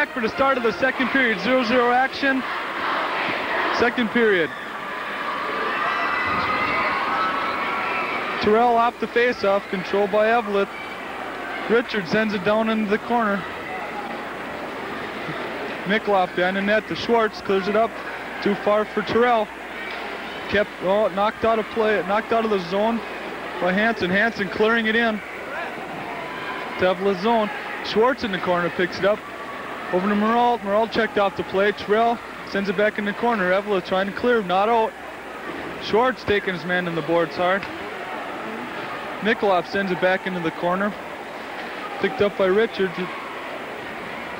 back for the start of the second period. 0-0 action. Second period. Terrell off the face-off, controlled by Eveleth. Richard sends it down into the corner. Mikloff behind the net to Schwartz, clears it up. Too far for Terrell. Knocked out of play, knocked out of the zone by Hansen. Hansen clearing it in to Eveleth's zone. Schwartz in the corner picks it up. Over to Merle. Merle checked off the play. Terrell sends it back in the corner. Eveleth trying to clear, not out. Schwartz taking his man in the boards hard. Mikloff sends it back into the corner. Picked up by Richard.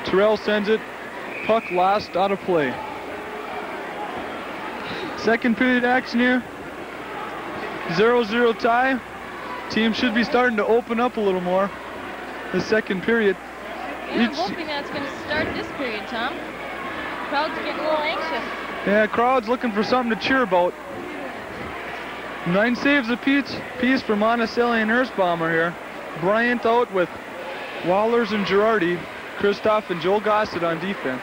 Terrell sends it. Puck lost out of play. Second period action here. 0-0 tie. Team should be starting to open up a little more. The second period. Yeah, I'm hoping that's going to start this period, Tom. Crowd's getting a little anxious. Yeah, crowd's looking for something to cheer about. 9 saves apiece for Monticelli and Erzbaumer here. Bryant out with Wallers and Girardi. Kristoff and Joel Gossett on defense.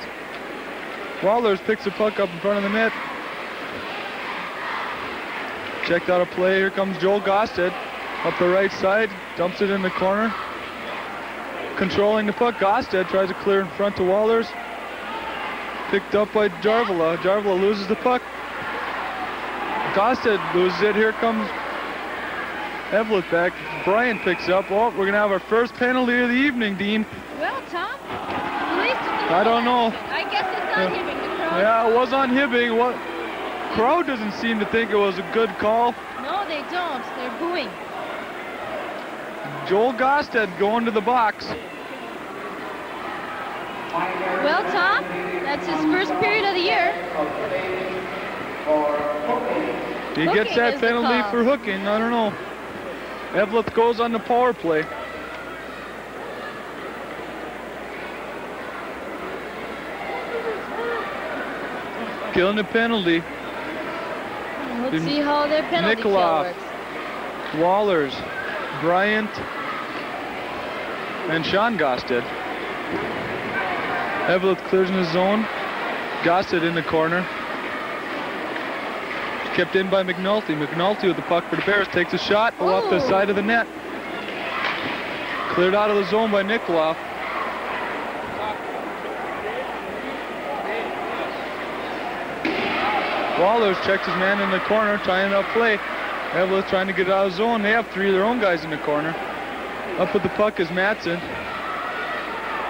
Wallers picks the puck up in front of the net. Checked out a play. Here comes Joel Gossett up the right side. Dumps it in the corner. Controlling the puck. Gossett tries to clear in front to Wallers. Picked up by Jarvala. Jarvala loses the puck. Gossett loses it. Here comes Eveleth back. Brian picks up. Oh, we're going to have our first penalty of the evening, Dean. Well, Tom, I don't know. I guess it's on Hibbing. The crowd. Yeah, it was on Hibbing. What? Crowd doesn't seem to think it was a good call. No, they don't. They're booing. Joel Gossett going to the box. Well, Tom, that's his first period of the year. He gets that penalty for hooking. I don't know. Eveleth goes on the power play. Killing the penalty. Let's see how their penalty kill works. Wallers, Bryant, and Sean Gossett. Eveleth clears in the zone. Gossett in the corner. Kept in by McNulty. McNulty with the puck for the Bears. Takes a shot off the side of the net. Cleared out of the zone by Nikoloff. Wallers checks his man in the corner, trying to play. Eveleth trying to get out of the zone. They have 3 of their own guys in the corner. Up with the puck is Matson.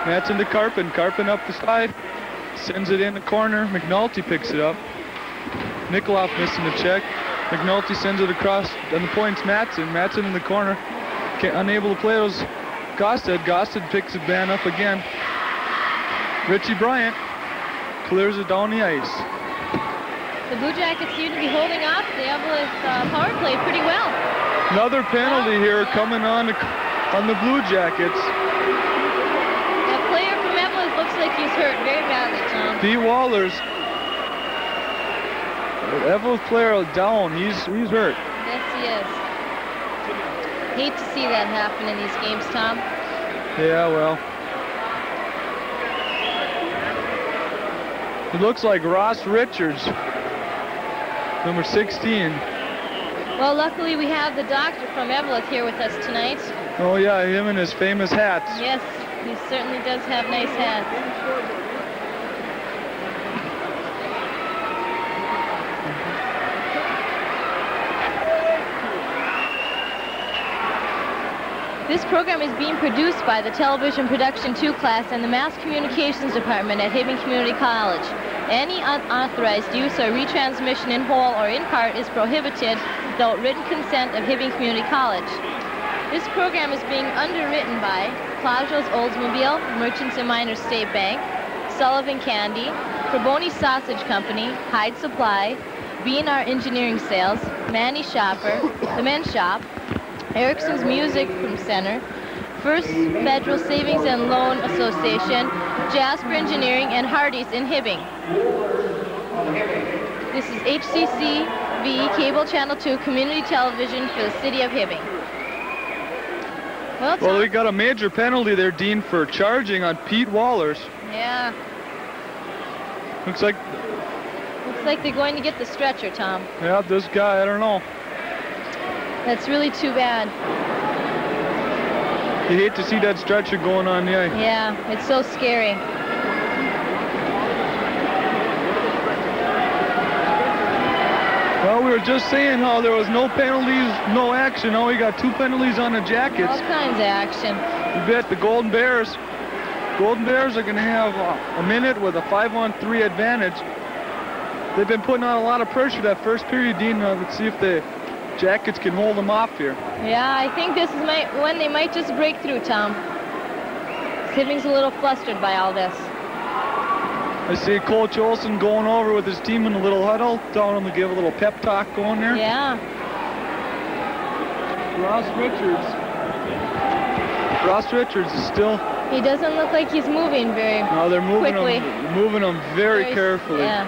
Matson to Karpin. Karpin up the side. Sends it in the corner. McNulty picks it up. Nikoloff missing the check. McNulty sends it across on the points. Matson. Matson in the corner. Unable to play those. Gossett. Gossett picks the man up again. Richie Bryant clears it down the ice. The Blue Jackets seem to be holding off the Eveleth power play pretty well. Another penalty here coming on the Blue Jackets. That player from Eveleth looks like he's hurt very badly, Tom. Pete Wallers. Eveleth player down. He's hurt. Yes, he is. Hate to see that happen in these games, Tom. Yeah, well. It looks like Ross Richards, number 16. Well, luckily we have the doctor from Eveleth here with us tonight. Oh yeah, him and his famous hats. Yes, he certainly does have nice hats. This program is being produced by the Television Production 2 class and the Mass Communications Department at Hibbing Community College. Any unauthorized use or retransmission in whole or in part is prohibited without written consent of Hibbing Community College. This program is being underwritten by Plajo's Oldsmobile, Merchants and Miners State Bank, Sullivan Candy, Carboni Sausage Company, Hyde Supply, B&R Engineering Sales, Manny Shopper, The Men's Shop, Erickson's Music Center, First Federal Savings and Loan Association, Jasper Engineering, and Hardee's in Hibbing. This is HCCV Cable Channel 2 Community Television for the City of Hibbing. Well, we got a major penalty there, Dean, for charging on Pete Wallers. Yeah. Looks like they're going to get the stretcher, Tom. Yeah, this guy, I don't know. That's really too bad. You hate to see that stretcher going on the ice. Yeah, it's so scary. Well, we were just saying how there was no penalties, no action. Now we got 2 penalties on the Jackets. All kinds of action. You bet the Golden Bears are going to have a minute with a 5-on-3 advantage. They've been putting on a lot of pressure that first period, Dean. Let's see if the Jackets can hold them off here. Yeah, I think this is when they might just break through, Tom. Hibbing's a little flustered by all this. I see Coach Olsen going over with his team in a little huddle, telling them to give a little pep talk going there. Yeah. Ross Richards is still... He doesn't look like he's moving very quickly. No, they're moving him very carefully. Yeah.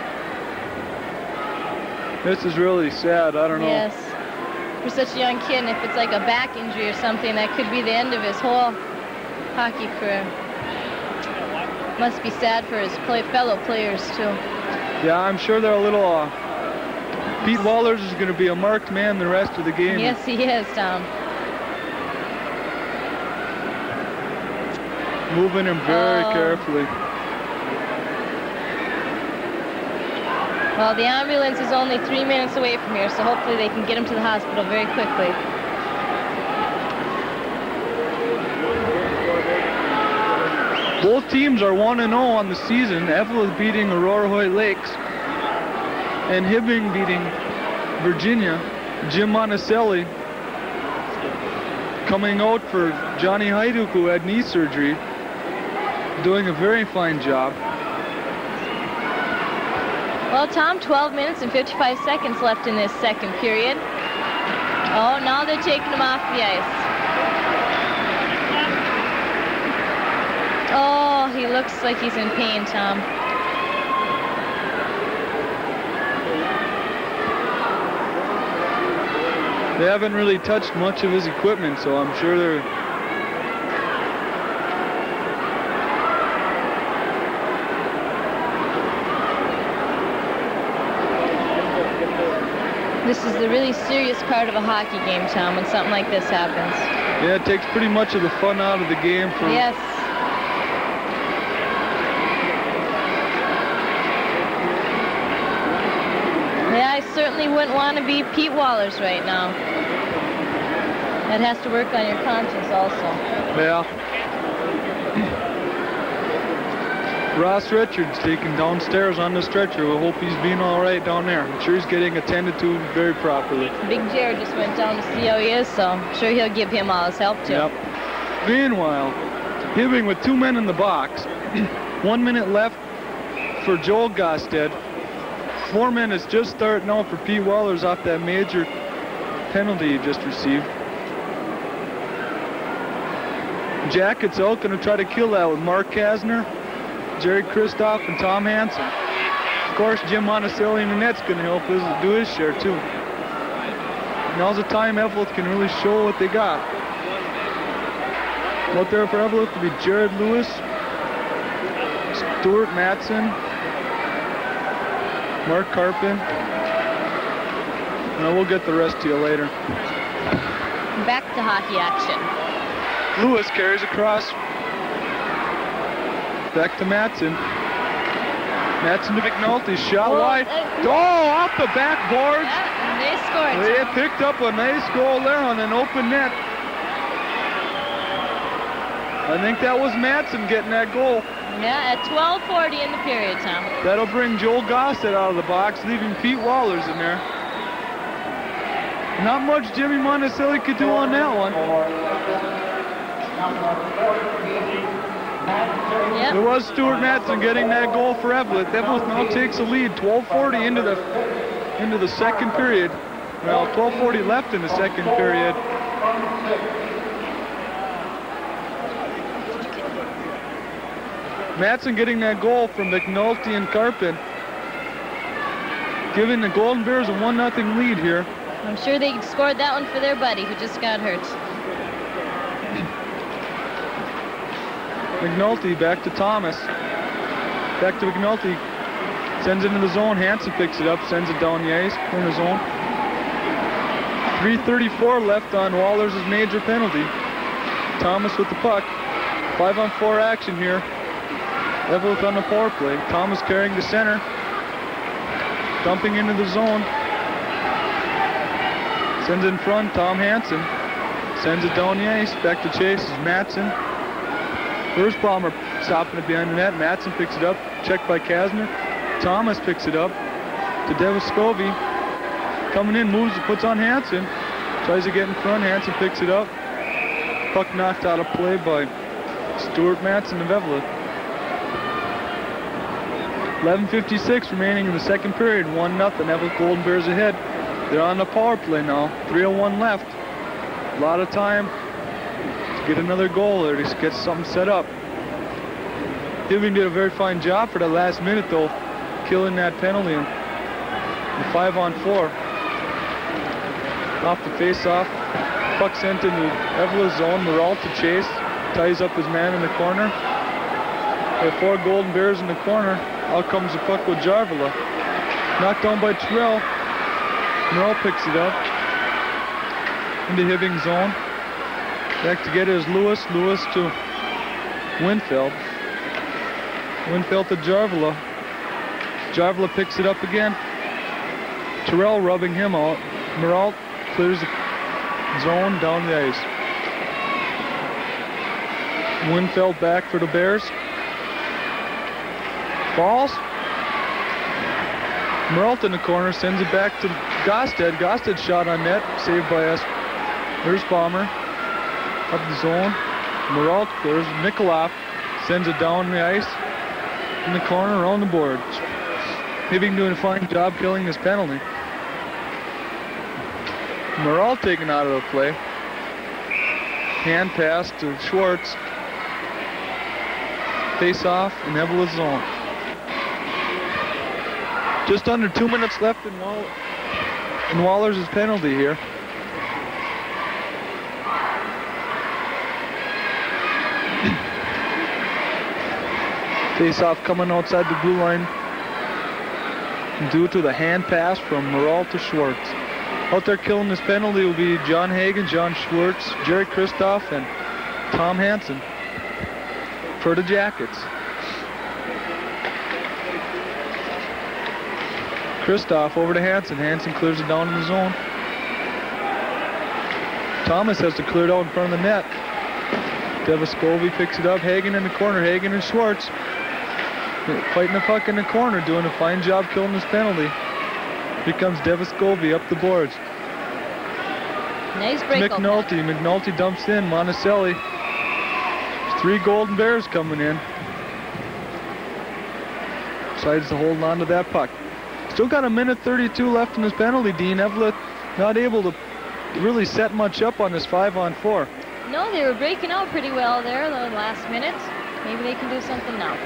This is really sad. I don't know. Yes. For such a young kid, and if it's like a back injury or something, that could be the end of his whole hockey career. Must be sad for his fellow players, too. Yeah, I'm sure they're a little... Pete Wallers is going to be a marked man the rest of the game. Yes, he is, Tom. Moving him very carefully. Well, the ambulance is only 3 minutes away from here, so hopefully they can get him to the hospital very quickly. Both teams are 1-0 on the season. Eveleth beating Aurora Hoyt Lakes and Hibbing beating Virginia. Jim Monticelli coming out for Johnny Hajduk, who had knee surgery, doing a very fine job. Well, Tom, 12 minutes and 55 seconds left in this second period. Oh, now they're taking him off the ice. Oh, he looks like he's in pain, Tom. They haven't really touched much of his equipment, so I'm sure they're... This is the really serious part of a hockey game, Tom, when something like this happens. Yeah, it takes pretty much of the fun out of the game. Yes. Yeah, I certainly wouldn't want to be Pete Wallers right now. That has to work on your conscience also. Yeah. Ross Richards taken downstairs on the stretcher. We hope he's being all right down there. I'm sure he's getting attended to very properly. Big Jared just went down to see how he is, so I'm sure he'll give him all his help too. Yep. Meanwhile, Hibbing with 2 men in the box. 1 minute left for Joel Gosted. 4 minutes just starting out for Pete Wallers off that major penalty he just received. Jackets out, going to try to kill that with Mark Kasner, Jerry Kristoff, and Tom Hansen. Of course, Jim Monticelli in the net's going to help do his share too. Now's the time Eveleth can really show what they got. Out there for Eveleth to be Jared Lewis, Stuart Matson, Mark Carpin. And we'll get the rest to you later. Back to hockey action. Lewis carries across. Back to Matson. Matson to McNulty. Shot wide. Off the backboards. Yeah, and they scored. They picked up a nice goal there on an open net. I think that was Matson getting that goal. Yeah, at 12:40 in the period, Tom. That'll bring Joel Gossett out of the box, leaving Pete Wallers in there. Not much Jimmy Monticelli could do on that one. Yep. It was Stuart Matson getting that goal for Eveleth. Eveleth now takes a lead, 12:40 into the second period. Well, 12:40 left in the second period. Matson getting that goal from McNulty and Carpin, giving the Golden Bears a 1-0 lead here. I'm sure they scored that one for their buddy who just got hurt. McNulty back to Thomas. Back to McNulty. Sends it into the zone. Hansen picks it up, sends it down the ice, corner zone. 3:34 left on Waller's major penalty. Thomas with the puck. 5-on-4 action here. Eveleth on the power play. Thomas carrying the center. Dumping into the zone. Sends it in front, Tom Hansen. Sends it down the ice. Back to chase is Matson. First bomber stopping it behind the net. Matson picks it up. Checked by Kasner. Thomas picks it up to Devascovy. Coming in, moves, puts on Hansen. Tries to get in front. Hansen picks it up. Puck knocked out of play by Stuart Matson of Eveleth. 11:56 remaining in the second period. 1-0. Eveleth Golden Bears ahead. They're on the power play now. 3:01 left. A lot of time to get another goal or to get something set up. Hibbing did a very fine job for that last minute though, killing that penalty in the 5-on-4. Off the face-off. Puck sent into Eveleth's zone. Moralt to chase. Ties up his man in the corner. There are 4 Golden Bears in the corner. Out comes the puck with Jarvela. Knocked down by Terrell. Moralt picks it up. Into Hibbing's zone. Back to get it is Lewis. Lewis to Winfield. Winfield to Jarvela. Jarvela picks it up again. Terrell rubbing him out. Moralt clears the zone down the ice. Winfield back for the Bears. Balls. Moralt in the corner, sends it back to Gosted. Gosted shot on net, saved by us. There's Bomber. Up the zone. Moralt clears. Nikolov sends it down the ice. In the corner, around the board. Hibbing doing a fine job killing this penalty. Moralt taken out of the play. Hand pass to Schwartz. Face off in Eveleth's zone. Just under 2 minutes left in Waller's penalty here. Face off coming outside the blue line due to the hand pass from Moralt to Schwartz. Out there killing this penalty will be John Hagen, John Schwartz, Jerry Kristoff, and Tom Hansen for the Jackets. Kristoff over to Hansen. Hansen clears it down in the zone. Thomas has to clear it out in front of the net. Devascovy picks it up. Hagen in the corner. Hagen and Schwartz fighting the puck in the corner, doing a fine job killing this penalty. Here comes Devascovy up the boards. Nice break. McNulty. McNulty dumps in. Monticelli. 3 Golden Bears coming in. Decides to hold on to that puck. Still got a minute 32 left in this penalty, Dean. Eveleth not able to really set much up on this 5-on-4. No, they were breaking out pretty well there the last minute. Maybe they can do something now.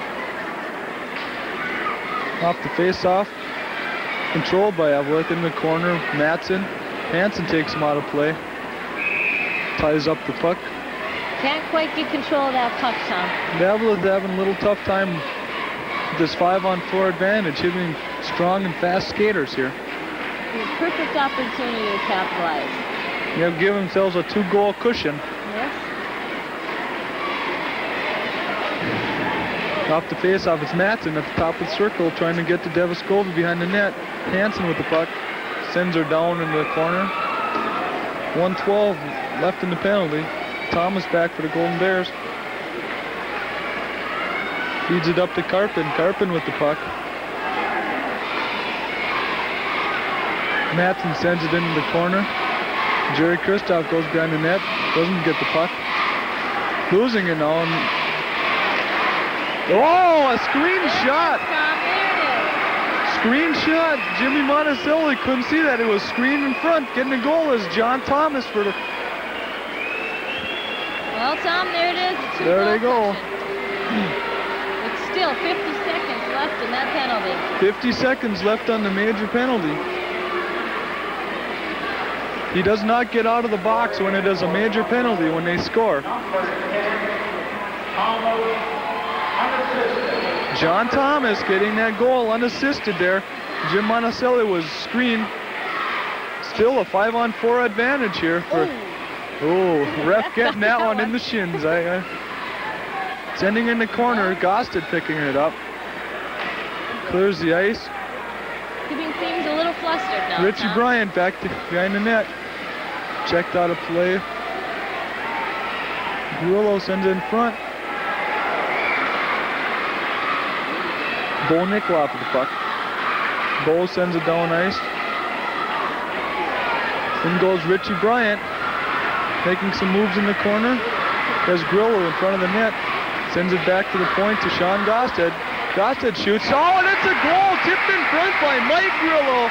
Off the face-off. Controlled by Eveleth in the corner. Matson. Hansen takes him out of play. Ties up the puck. Can't quite get control of that puck, Tom. Eveleth having a little tough time with this 5-on-4 advantage. Hitting strong and fast skaters here. Perfect opportunity to capitalize. They have given themselves a 2-goal cushion. Yes. Off the face-off, it's Matson at the top of the circle trying to get to Devascovy behind the net. Hansen with the puck. Sends her down into the corner. 1:12 left in the penalty. Thomas back for the Golden Bears. Feeds it up to Karpin. Karpin with the puck. Matson sends it into the corner. Jerry Kristoff goes behind the net. Doesn't get the puck. Losing it now. Oh, a screen shot. Screen shot. Jimmy Monticelli couldn't see that. It was screen in front. Getting the goal is John Thomas for the... Well, Tom, there it is. There they go. It's still 50 seconds left in that penalty. 50 seconds left on the major penalty. He does not get out of the box when it is a major penalty when they score. John Thomas getting that goal unassisted there. Jim Monticelli was screened. Still a 5-on-4 advantage here for. Oh, ref getting that one in the shins. Sending in the corner. Gosted picking it up. Clears the ice. Hibbing seems a little flustered now. Richie Bryant back behind the net. Checked out a play. Grillo sends it in front. Bo Nickloff with the puck. Bo sends it down ice. In goes Richie Bryant, making some moves in the corner. There's Grillo in front of the net. Sends it back to the point to Sean Gosted. Gosted shoots. Oh, and it's a goal! Tipped in front by Mike Grillo.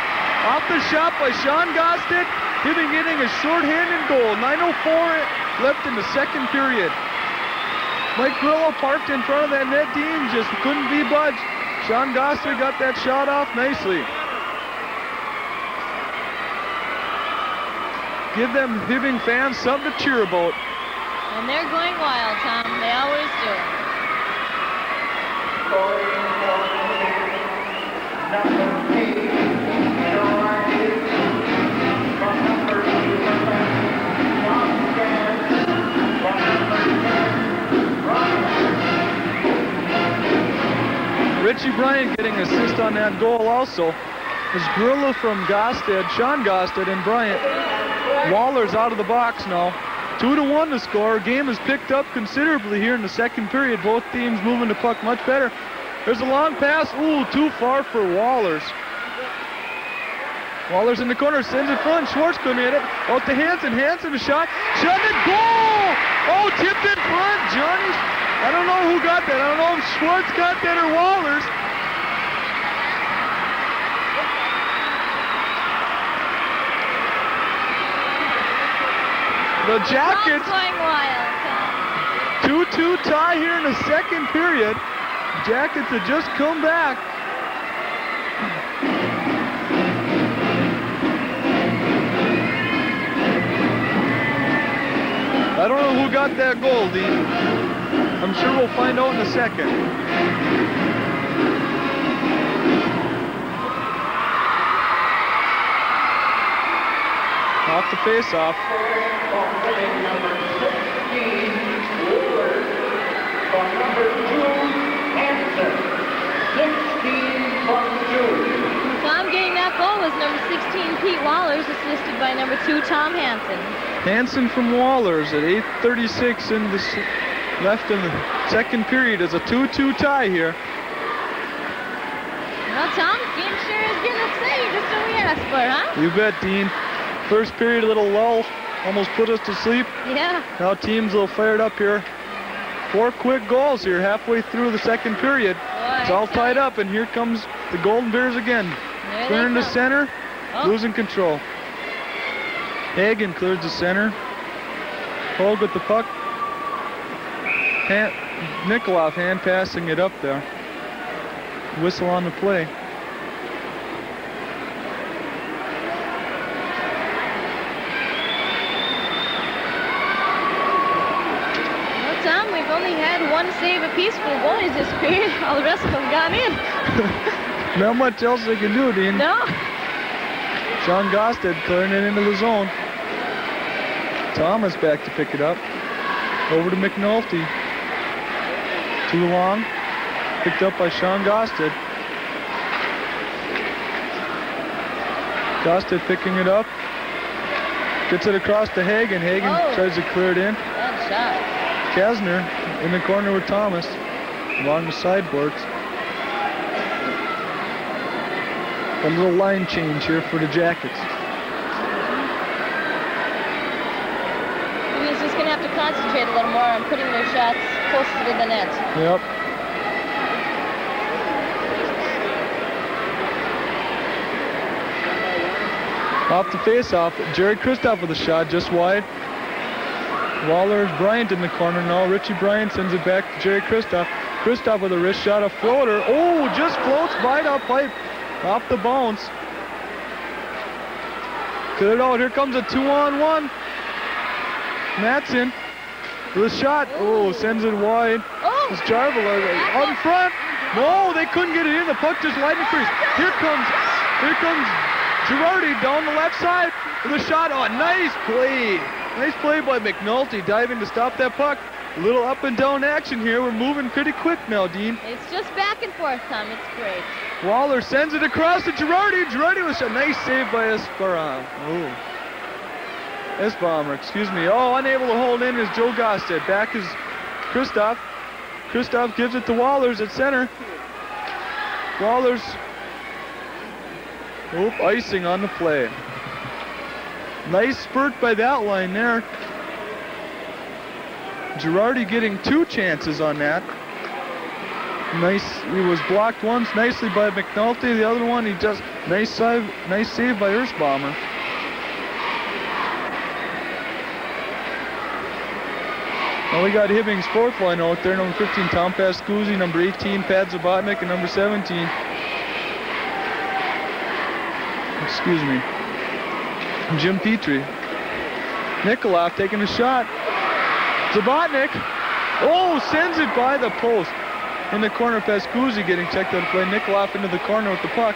Off the shot by Sean Gosted. Hibbing getting a shorthanded goal. 9:04 left in the second period. Mike Grillo parked in front of that net, Dean. Just couldn't be budged. Sean Gosted got that shot off nicely. Give them Hibbing fans something to cheer about. And they're going wild, Tom. They always do. Richie Bryant getting assist on that goal also. There's Grillo from Gosted, Sean Gosted, and Bryant. Waller's out of the box now. 2-1 to score. Game has picked up considerably here in the second period. Both teams moving the puck much better. There's a long pass. Ooh, too far for Wallers. Wallers in the corner, sends it front. Schwartz couldn't hit it. Out to Hansen. Hansen a shot. Shot it. Goal! Oh, tipped in front. Johnny. I don't know who got that. I don't know if Schwartz got that or Wallers. The Jackets, 2-2 tie here in the second period. Jackets have just come back. I don't know who got that goal, Dean. I'm sure we'll find out in a second. Off the face-off. Tom getting that goal was number 16, Pete Wallers, assisted by number 2, Tom Hansen. Hansen from Wallers at 8:36 in the left in the second period as a 2-2 tie here. Well, Tom, game sure is getting exciting, just what we asked for, huh? You bet, Dean. First period, a little lull, almost put us to sleep. Yeah. Now team's a little fired up here. 4 quick goals here halfway through the second period. Boy, it's all tied up, and here comes the Golden Bears again. Clearing the center, losing control. Hagen clears the center. Hogue with the puck. Nickoloff hand passing it up there. Whistle on the play. Tom, we've only had 1 save apiece for the boys this period. All the rest of them got in. Not much else they can do, Dean. No. Sean Gosted clearing it into the zone. Thomas back to pick it up. Over to McNulty. Too long. Picked up by Sean Gosted. Gosted picking it up. Gets it across to Hagen. Hagen tries to clear it in. Bad shot. Kasner in the corner with Thomas along the sideboards. A little line change here for the Jackets. He's just going to have to concentrate a little more on putting their shots closer to the net. Yep. Off the face-off, Jerry Kristoff with a shot just wide. Waller's Bryant in the corner now. Richie Bryant sends it back to Jerry Kristoff. Kristoff with a wrist shot, a floater. Oh, just floats by the pipe. Off the bounce. Cleared out. Here comes a 2-on-1. Matson The shot. Oh, sends it wide. Oh! It's Jarvela out in front. No, they couldn't get it in. The puck just widened the crease. Here comes Girardi down the left side with a shot. Oh, nice play. Nice play by McNulty, diving to stop that puck. A little up and down action here. We're moving pretty quick now, Dean. It's just back and forth, Tom. It's great. Waller sends it across to Girardi. Girardi was a nice save by Esperon. Oh. Esbomber, excuse me. Oh, unable to hold in is Joe Gosted. Back is Kristoff. Kristoff gives it to Wallers at center. Wallers. Oop, icing on the play. Nice spurt by that line there. Girardi getting 2 chances on that. Nice, he was blocked once nicely by McNulty. The other one, he just, nice save by Erzbomber. Now we got Hibbing's 4th line out there, number 15, Tom Pascuzzi, number 18, Pat Zabotnik, and number 17. Excuse me. Jim Petrie. Nikolov taking a shot. Zabotnik. Oh, sends it by the post. In the corner, Pascuzzi getting checked out of play. Nikolov into the corner with the puck.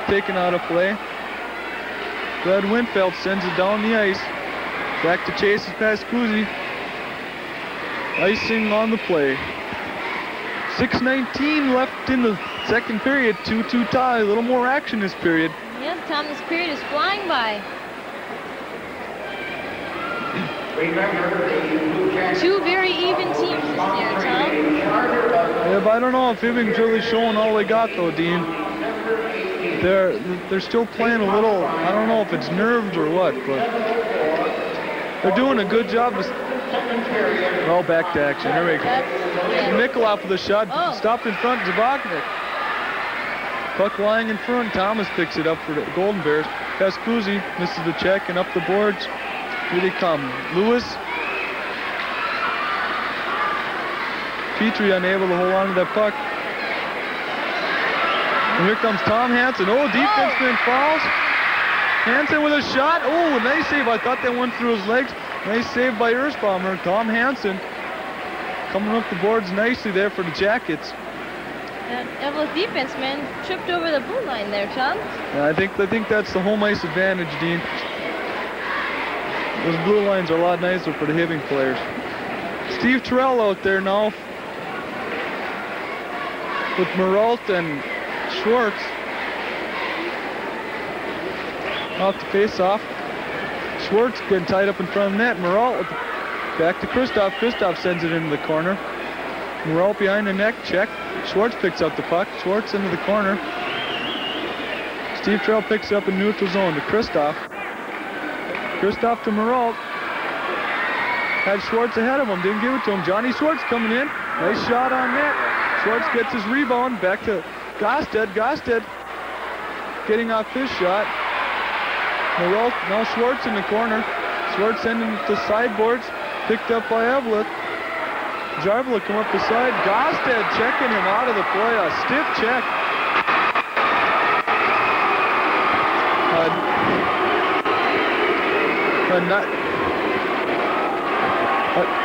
Taken out of play. Brad Winfeld sends it down the ice. Back to chase is Pascuzzi. Icing on the play. 6:19 left in the second period. 2-2 tie. A little more action this period. Yes, Tom, this period is flying by. Two very even teams this year, Tom. Yeah, but I don't know if Hibbing's really showing all they got, though, Dean. They're still playing a little, I don't know if it's nerves or what, but they're doing a good job of... Well, back to action. Here we go. Nikolov with a shot. Oh. Stopped in front, Zabotnik. Puck lying in front. Thomas picks it up for the Golden Bears. Pascuzzi misses the check and up the boards. Here they come. Lewis. Petrie unable to hold on to that puck. And here comes Tom Hansen. Oh, defenseman fouls. Hansen with a shot. Oh, nice save. I thought that went through his legs. Nice save by Erzbomber. Tom Hansen coming up the boards nicely there for the Jackets. And Eveleth defenseman tripped over the blue line there, Tom. Yeah, I think that's the home ice advantage, Dean. Those blue lines are a lot nicer for the Hibbing players. Steve Terrell out there now with Meralt and Schwartz. Off the face-off. Schwartz getting tied up in front of the net. Meralt back to Kristoff. Kristoff sends it into the corner. Meralt behind the neck, check. Schwartz picks up the puck. Schwartz into the corner. Steve Terrell picks it up in neutral zone to Kristoff. Kristoff to Meralt. Had Schwartz ahead of him, didn't give it to him. Johnny Schwartz coming in. Nice shot on net. Schwartz gets his rebound. Back to Gosted. Gosted getting off his shot. Meralt, now Schwartz in the corner. Schwartz sending it to sideboards. Picked up by Eveleth. Jarvela come up the side. Gosted checking him out of the play. A stiff check.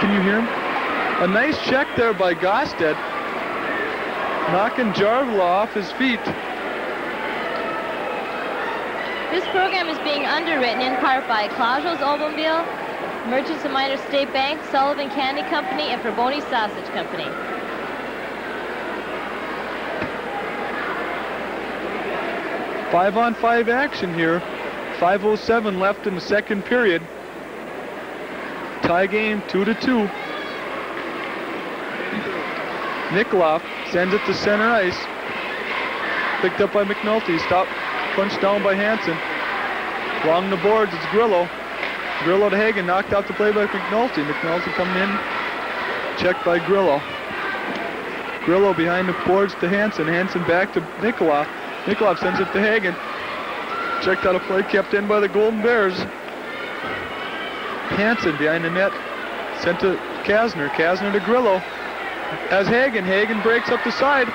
Can you hear him? A nice check there by Gosted. Knocking Jarvela off his feet. This program is being underwritten in part by Clausel's Automobile, Merchants of Minor State Bank, Sullivan Candy Company, and Ferboni Sausage Company. Five-on-five action here. 5:07 left in the second period. Tie game 2-2. Nikolov sends it to center ice. Picked up by McNulty. Stop. Punched down by Hansen. Along the boards, it's Grillo. Grillo to Hagen, knocked out the play by McNulty. McNulty coming in, checked by Grillo. Grillo behind the boards to Hansen. Hansen back to Nikolov. Nikolov sends it to Hagen. Checked out a play, kept in by the Golden Bears. Hansen behind the net, sent to Kasner. Kasner to Grillo. As Hagen. Hagen breaks up the side.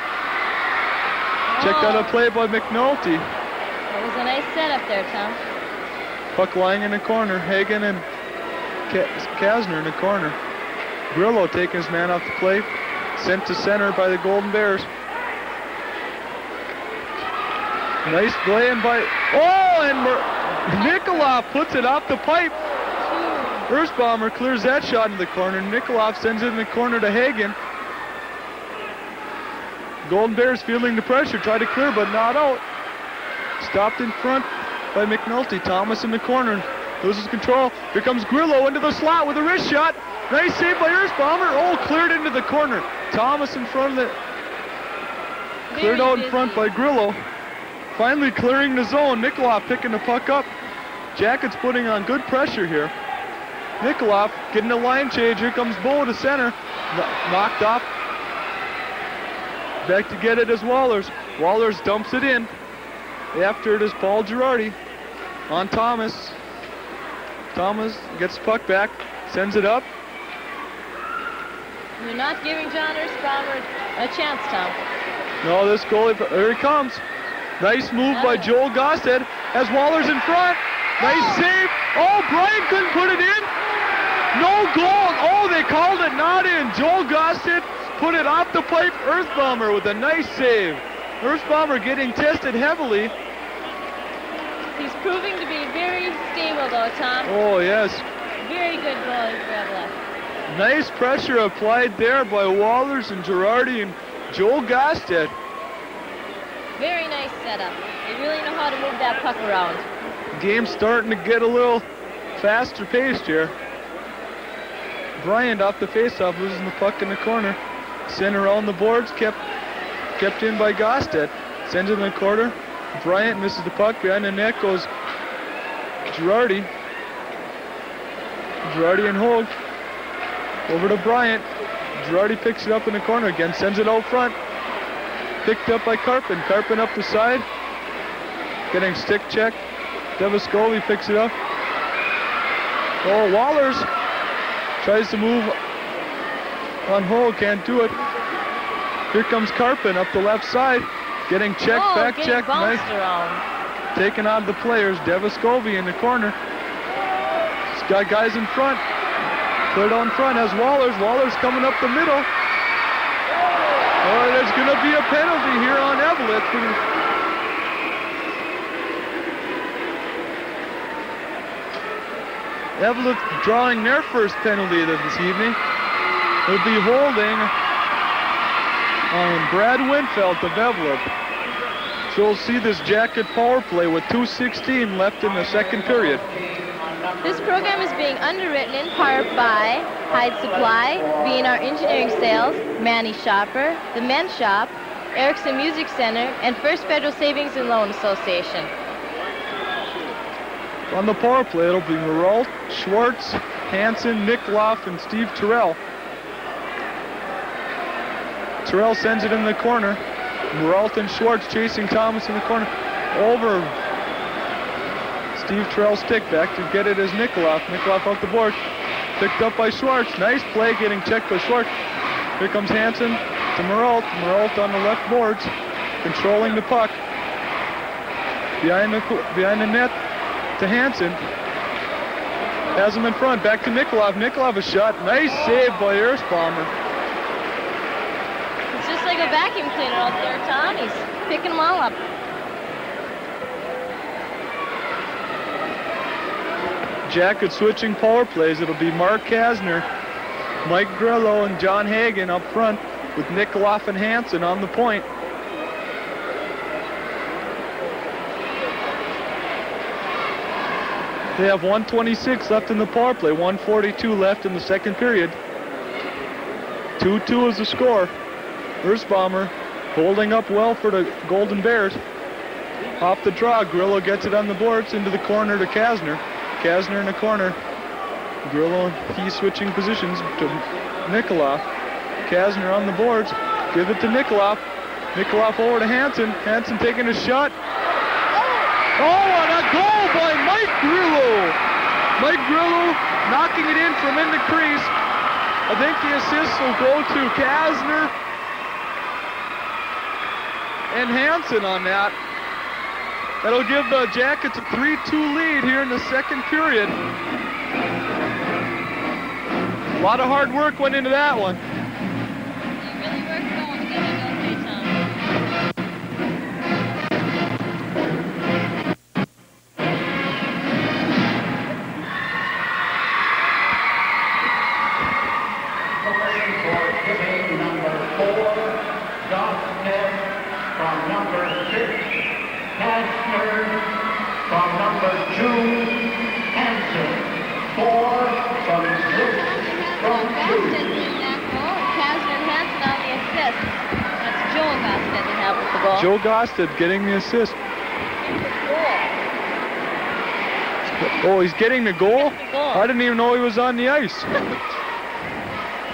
Checked out a play by McNulty. That was a nice setup there, Tom. Puck lying in the corner. Hagen and Kasner in the corner. Grillo taking his man off the plate. Sent to center by the Golden Bears. Nice play in by... Oh, and Nikolov puts it off the pipe. Erzbomber clears that shot in the corner. Nikolov sends it in the corner to Hagen. Golden Bears feeling the pressure. Try to clear, but not out. Stopped in front by McNulty. Thomas in the corner. Loses control. Here comes Grillo into the slot with a wrist shot. Nice save by Erzbomber. Oh, cleared into the corner. Thomas in front of the... Cleared out in front by Grillo. Finally clearing the zone. Nikolov picking the puck up. Jackets putting on good pressure here. Nikolov getting a line change. Here comes Bo to center. Knocked off. Back to get it is Wallers. Wallers dumps it in. After it is Paul Girardi on Thomas. Thomas gets the puck back. Sends it up. You're not giving John Erzbomber a chance, Tom. No, this goalie, here he comes. Nice move by Joel Gosted as Waller's in front. Nice save. Oh, Brian couldn't put it in. No goal. Oh, they called it not in. Joel Gosted put it off the pipe. Erzbomber with a nice save. Erzbomber getting tested heavily. He's proving to be very stable, though, Tom. Oh, yes. Very good goalie for Eveleth. Nice pressure applied there by Wallers and Girardi and Joel Gosted. Very nice setup. They really know how to move that puck around. Game's starting to get a little faster paced here. Bryant off the faceoff, losing the puck in the corner. Sent around the boards, kept in by Gosted. Sends it in the corner. Bryant misses the puck. Behind the net goes Girardi. Girardi and Hogue. Over to Bryant. Girardi picks it up in the corner again. Sends it out front. Picked up by Karpin. Karpin up the side. Getting stick check. Devascoli picks it up. Oh, Wallers tries to move on Hogue. Can't do it. Here comes Karpin up the left side. Getting checked, back checked, nice. Taken out of the players. Devascovy in the corner. He's got guys in front. Cleared on front has Wallers. Wallers coming up the middle. Oh, there's going to be a penalty here on Eveleth. Eveleth drawing their first penalty this evening. It'll be holding on Brad Winfeld of Eveleth. So we'll see this Jacket power play with 2:16 left in the second period. This program is being underwritten in part by Hyde Supply, V&R Engineering Sales, Manny Shopper, The Men's Shop, Erickson Music Center, and First Federal Savings and Loan Association. On the power play, it'll be Meralt, Schwartz, Hansen, Nickloff, and Steve Terrell. Terrell sends it in the corner. Meralt and Schwartz chasing Thomas in the corner. Over Steve Terrell's stick, back to get it as Nickloff. Nickloff off the board. Picked up by Schwartz. Nice play getting checked by Schwartz. Here comes Hansen to Meralt. Meralt on the left boards, controlling the puck. Behind the net to Hansen. Has him in front. Back to Nickloff. Nickloff a shot. Nice save by Erzbomber. It's just like a vacuum cleaner out there, Tom. He's picking them all up. Jacket switching power plays. It'll be Mark Kasner, Mike Grillo, and John Hagen up front with Nickloff and Hansen on the point. They have 1:26 left in the power play, 1:42 left in the second period. 2-2 is the score. Erzbomber holding up well for the Golden Bears. Off the draw, Grillo gets it on the boards into the corner to Kasner. Kasner in the corner. Grillo, he switching positions to Nickloff. Kasner on the boards. Give it to Nickloff. Nickloff over to Hansen. Hansen taking a shot. Oh, and a goal by Mike Grillo. Mike Grillo knocking it in from in the crease. I think the assist will go to Kasner and Hansen on that. That'll give the Jackets a 3-2 lead here in the second period. A lot of hard work went into that one. You really worked going to get it okay, Tom. For Hibbing, number 4, Dawson from number 6, Kastner from number 2, Hanson 4 from 6 from 2. Kastner and Hanson on the assist. That's Joel Gosted that helped with the goal. Joe Gosted getting the assist. Oh, he's getting the goal? I didn't even know he was on the ice.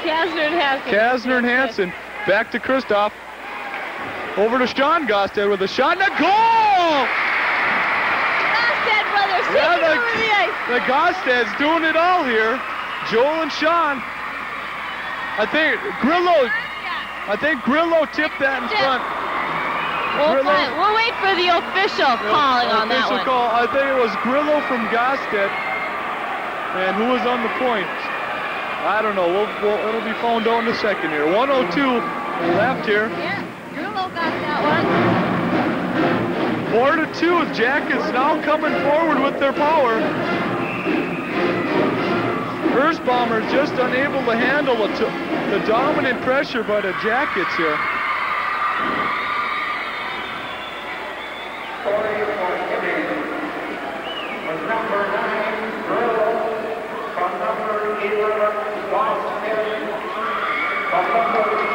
Kastner and Hanson. Kastner and Hanson. Back to Kristoff. Over to Sean Gosted with a shot and a goal! Gosted brothers taking over the ice. The Gosteds doing it all here. Joel and Sean. I think Grillo tipped that in front. We'll wait for the official calling on that one. Call. I think it was Grillo from Gosted. And who was on the point? I don't know. It'll be found out in a second here. 1:02 left here. Yeah, Grillo got that one. 4-2. Jackets now coming forward with their power. Erzbomber just unable to handle the dominant pressure by the Jackets here. Number 9, Grillo from number 11, Boston from number 12,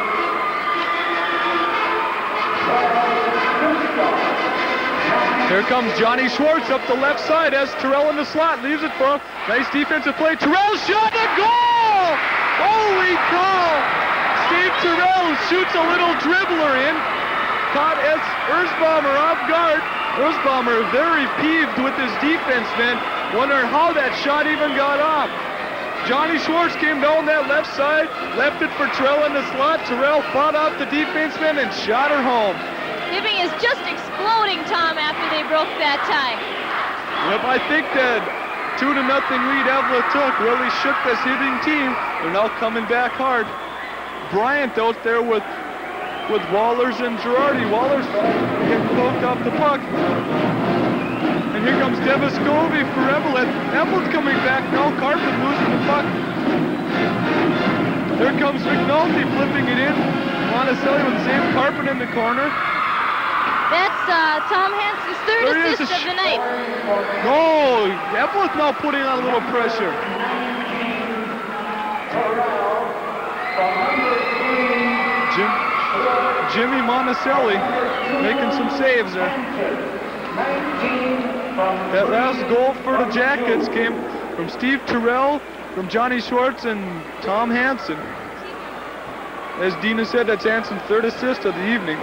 Here comes Johnny Schwartz up the left side as Terrell in the slot leaves it for him. Nice defensive play. Terrell shot a goal! Holy cow! Steve Terrell shoots a little dribbler in. Caught Erzbomber off guard. Erzbomber very peeved with his defenseman. Wonder how that shot even got off. Johnny Schwartz came down that left side, left it for Terrell in the slot. Terrell fought off the defenseman and shot her home. Hibbing is just exploding, Tom, after they broke that tie. Yep, I think that 2-0 lead Eveleth took really shook this Hibbing team. They're now coming back hard. Bryant out there with Wallers and Girardi. Wallers getting poked off the puck. And here comes Deviscovi for Eveleth. Eveleth coming back now. Carpet losing the puck. There comes McNulty flipping it in. Monticelli with Sam Carpet in the corner. That's Tom Hansen's third assist of the night. No, Eveleth now putting on a little pressure. Jimmy Monticelli making some saves there. That last goal for the Jackets came from Steve Terrell, from Johnny Schwartz, and Tom Hansen. As Dina said, that's Hansen's third assist of the evening.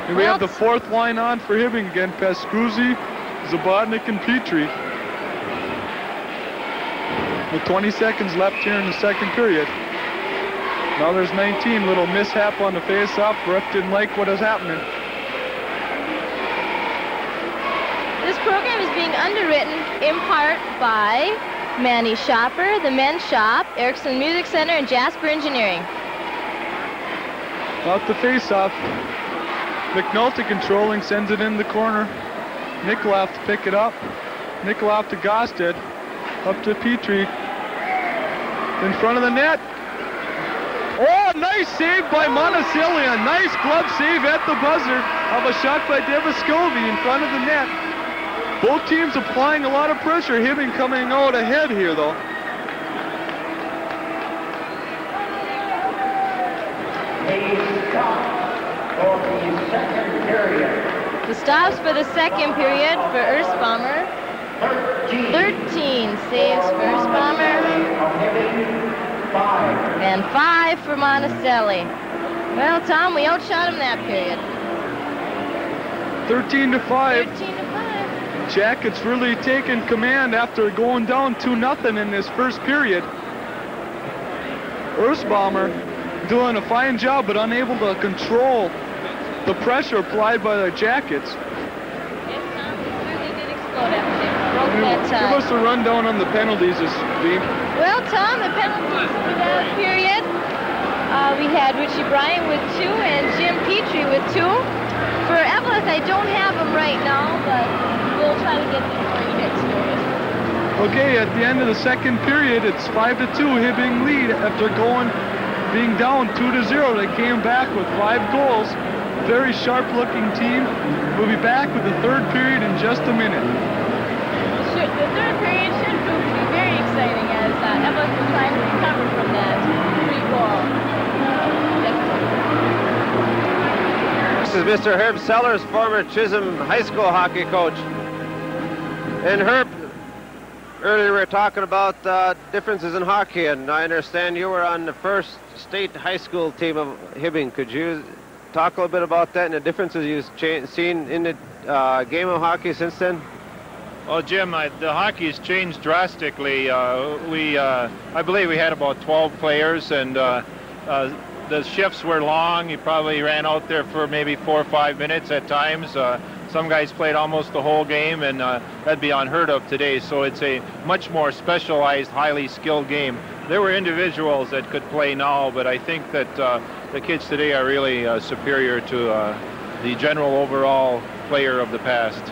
And we have the fourth line on for Hibbing again. Pascuzzi, Zabodnik, and Petrie. With 20 seconds left here in the second period. Now there's 19. Little mishap on the face-off. Ref didn't like what is happening. This program is being underwritten in part by Manny Shopper, the Men's Shop, Erickson Music Center, and Jasper Engineering. Off the face-off. McNulty controlling, sends it in the corner. Nikolav to pick it up. Nikolav to Gosted. Up to Petrie. In front of the net. Oh, nice save by Monticelli. A nice glove save at the buzzer of a shot by Deviscovi in front of the net. Both teams applying a lot of pressure. Hibbing coming out ahead here, though. The stops for the second period for Erzbomber. 13 saves for Erzbomber. And 5 for Monticelli. Well, Tom, we outshot him that period. 13-5. 13-5. Jackets really taking command after going down 2-0 in this first period. Erzbomber doing a fine job, but unable to control the pressure applied by the Jackets. Yes, Tom, they certainly did explode after they broke that tie. Give us a rundown on the penalties this game. Well, Tom, the penalties for that period, we had Richie Bryan with 2 and Jim Petrie with 2. For Eveleth, I don't have them right now, but we'll try to get them for you next period. Okay, at the end of the second period, it's 5-2 Hibbing lead after being down 2-0. They came back with 5 goals. Very sharp-looking team. We'll be back with the third period in just a minute. The third period should prove to be very exciting as Eveleth will try to recover from that 3-goal deficit. This is Mr. Herb Sellers, former Chisholm High School hockey coach. And Herb, earlier we were talking about differences in hockey, and I understand you were on the first state high school team of Hibbing. Could you talk a little bit about that and the differences you've seen in the game of hockey since then? Well, Jim, the hockey's changed drastically. I believe we had about 12 players, and the shifts were long. You probably ran out there for maybe 4 or 5 minutes at times. Some guys played almost the whole game, and that'd be unheard of today. So it's a much more specialized, highly skilled game. There were individuals that could play now, but I think that the kids today are really superior to the general overall player of the past.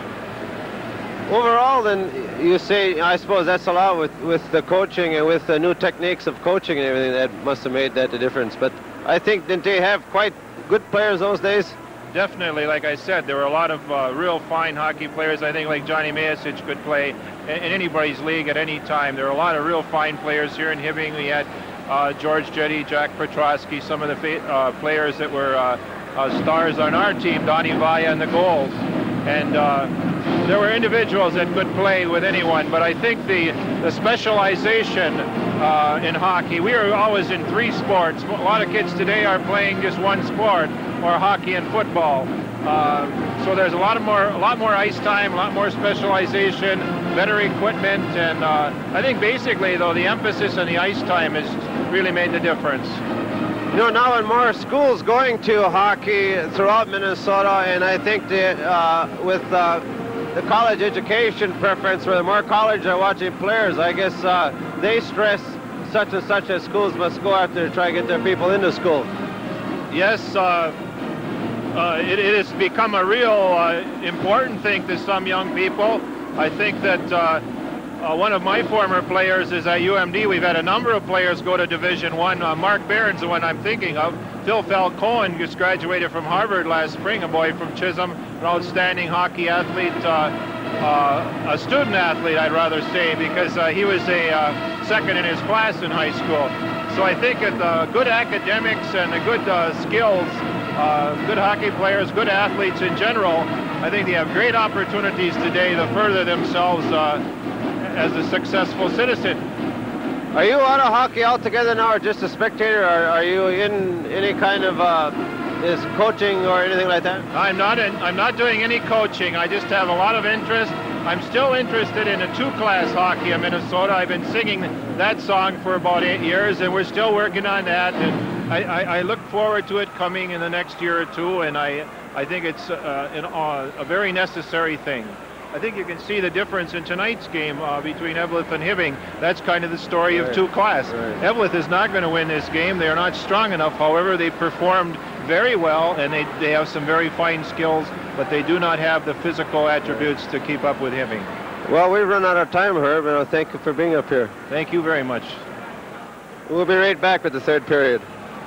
Overall, then, you say, I suppose that's a lot with the coaching and with the new techniques of coaching and everything that must have made that the difference. But I think, didn't they have quite good players those days? Definitely, like I said, there were a lot of real fine hockey players. I think like Johnny Mayasich could play in anybody's league at any time. There were a lot of real fine players here in Hibbing. We had George Jetty, Jack Petrosky, some of the players that were stars on our team, Donnie Vaya in the goals. And there were individuals that could play with anyone, but I think the specialization in hockey, we were always in 3 sports. A lot of kids today are playing just 1 sport, or hockey and football. So there's a lot more ice time, a lot more specialization, better equipment, and I think basically, though, the emphasis on the ice time has really made the difference. You know, now in more schools going to hockey throughout Minnesota, and I think with the college education preference, where the more college are watching players, I guess they stress such and such as schools must go after to try to get their people into school. Yes, it has become a real important thing to some young people. I think that one of my former players is at UMD. We've had a number of players go to Division I. Mark Barron's the one I'm thinking of. Phil Falcone just graduated from Harvard last spring, a boy from Chisholm, an outstanding hockey athlete, a student athlete, I'd rather say, because he was a second in his class in high school. So I think that good academics and the good skills, good hockey players, good athletes in general, I think they have great opportunities today to further themselves as a successful citizen. Are you out of hockey altogether now, or just a spectator, or are you in any kind of is coaching or anything like that? I'm not doing any coaching. I just have a lot of interest. I'm still interested in a 2-class hockey in Minnesota. I've been singing that song for about 8 years, and we're still working on that. And I look forward to it coming in the next year or two, and I think it's a very necessary thing. I think you can see the difference in tonight's game between Eveleth and Hibbing. That's kind of the story of 2-class. Right. Eveleth is not going to win this game. They are not strong enough. However, they performed very well, and they have some very fine skills, but they do not have the physical attributes to keep up with Hibbing. Well, we've run out of time, Herb, and thank you for being up here. Thank you very much. We'll be right back with the third period.